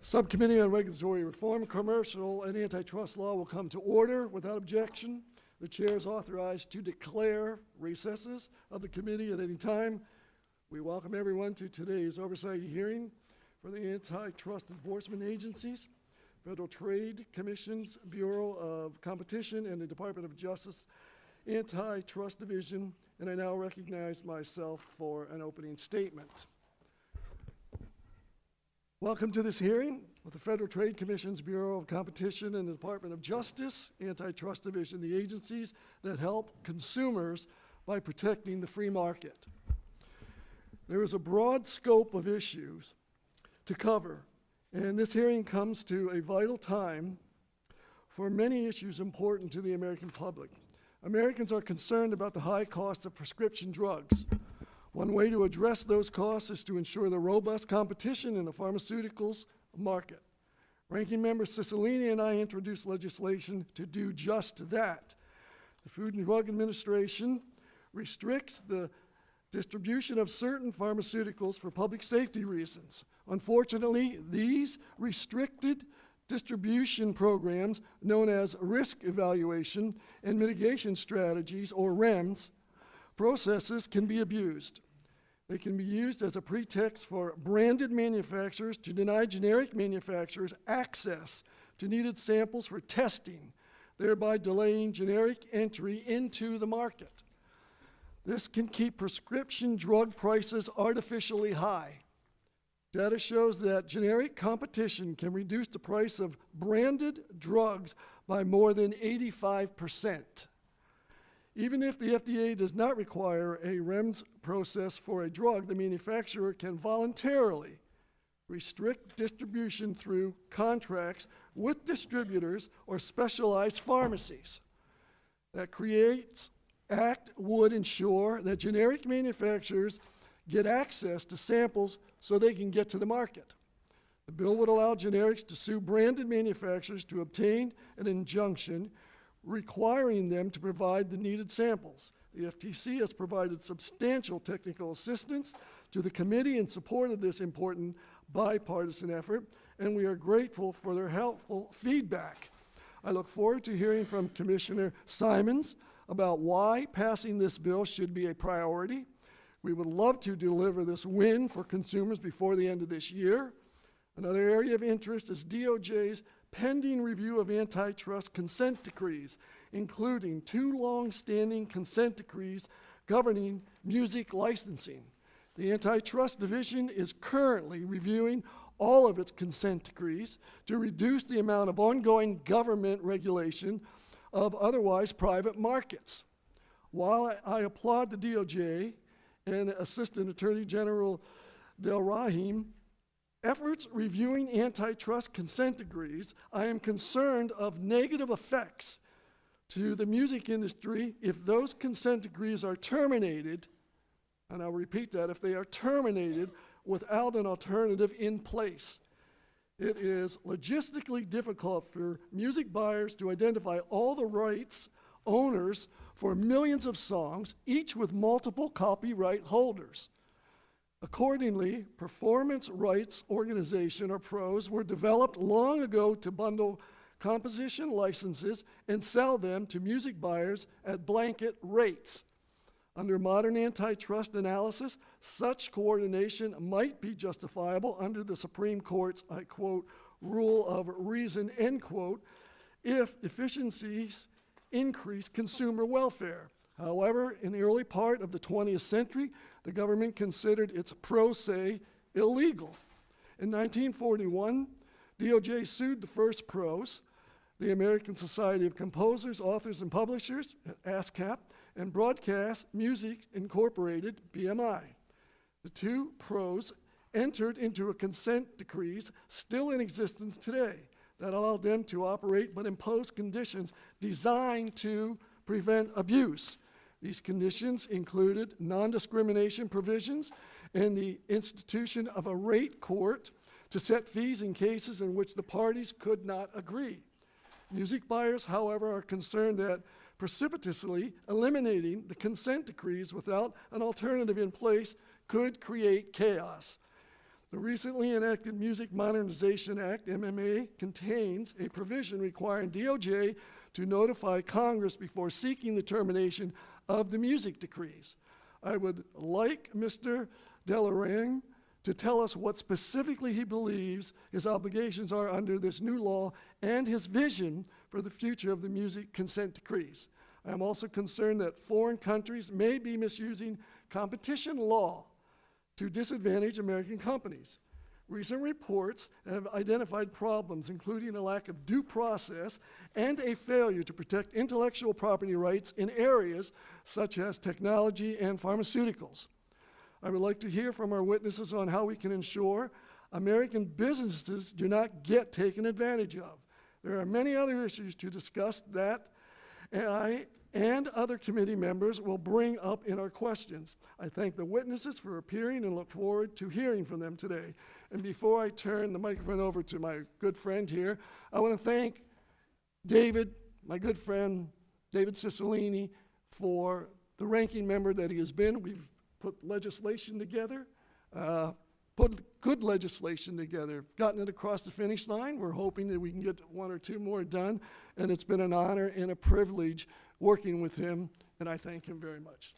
Subcommittee on Regulatory Reform, Commercial, and Antitrust Law will come to order without objection. The chair is authorized to declare recesses of the committee at any time. We welcome everyone to today's oversight hearing for the Antitrust Enforcement Agencies, Federal Trade Commission's Bureau of Competition, and the Department of Justice Antitrust Division, and I now recognize myself for an opening statement. Welcome to this hearing with the Federal Trade Commission's Bureau of Competition and the Department of Justice Antitrust Division, the agencies that help consumers by protecting the free market. There is a broad scope of issues to cover, and this hearing comes to a vital time for many issues important to the American public. Americans are concerned about the high cost of prescription drugs. One way to address those costs is to ensure the robust competition in the pharmaceuticals market. Ranking Member Cicilline and I introduced legislation to do just that. The Food and Drug Administration restricts the distribution of certain pharmaceuticals for public safety reasons. Unfortunately, these restricted distribution programs, known as risk evaluation and mitigation strategies, or REMS, processes can be abused. They can be used as a pretext for branded manufacturers to deny generic manufacturers access to needed samples for testing, thereby delaying generic entry into the market. This can keep prescription drug prices artificially high. Data shows that generic competition can reduce the price of branded drugs by more than 85%. Even if the FDA does not require a REMS process for a drug, the manufacturer can voluntarily restrict distribution through contracts with distributors or specialized pharmacies. That Act would ensure that generic manufacturers get access to samples so they can get to the market. The bill would allow generics to sue branded manufacturers to obtain an injunction requiring them to provide the needed samples. The FTC has provided substantial technical assistance to the committee in support of this important bipartisan effort, and we are grateful for their helpful feedback. I look forward to hearing from Commissioner Simons about why passing this bill should be a priority. We would love to deliver this win for consumers before the end of this year. Another area of interest is DOJ's pending review of antitrust consent decrees, including 2 long-standing consent decrees governing music licensing. The Antitrust Division is currently reviewing all of its consent decrees to reduce the amount of ongoing government regulation of otherwise private markets. While I applaud the DOJ and Assistant Attorney General Del Rahim efforts reviewing antitrust consent decrees, I am concerned of negative effects to the music industry if those consent decrees are terminated, and I'll repeat that, if they are terminated without an alternative in place. It is logistically difficult for music buyers to identify all the rights owners for millions of songs, each with multiple copyright holders. Accordingly, performance rights organization, or PROs, were developed long ago to bundle composition licenses and sell them to music buyers at blanket rates. Under modern antitrust analysis, such coordination might be justifiable under the Supreme Court's, I quote, rule of reason, end quote, if efficiencies increase consumer welfare. However, in the early part of the 20th century, the government considered its pro se illegal. In 1941, DOJ sued the first PROs, the American Society of Composers, Authors, and Publishers, ASCAP, and Broadcast Music Incorporated, BMI. The 2 PROs entered into a consent decrees still in existence today that allowed them to operate but impose conditions designed to prevent abuse. These conditions included non-discrimination provisions and the institution of a rate court to set fees in cases in which the parties could not agree. Music buyers, however, are concerned that precipitously eliminating the consent decrees without an alternative in place could create chaos. The recently enacted Music Modernization Act, MMA, contains a provision requiring DOJ to notify Congress before seeking the termination of the music decrees. I would like Mr. Delarang to tell us what specifically he believes his obligations are under this new law and his vision for the future of the music consent decrees. I am also concerned that foreign countries may be misusing competition law to disadvantage American companies. Recent reports have identified problems, including a lack of due process and a failure to protect intellectual property rights in areas such as technology and pharmaceuticals. I would like to hear from our witnesses on how we can ensure American businesses do not get taken advantage of. There are many other issues to discuss that I and other committee members will bring up in our questions. I thank the witnesses for appearing and look forward to hearing from them today. And before I turn the microphone over to my good friend here, I want to thank David, my good friend, David Cicilline, for the ranking member that he has been. We've put legislation together, put good legislation together, gotten it across the finish line. We're hoping that we can get one or two more done, and it's been an honor and a privilege working with him, and I thank him very much.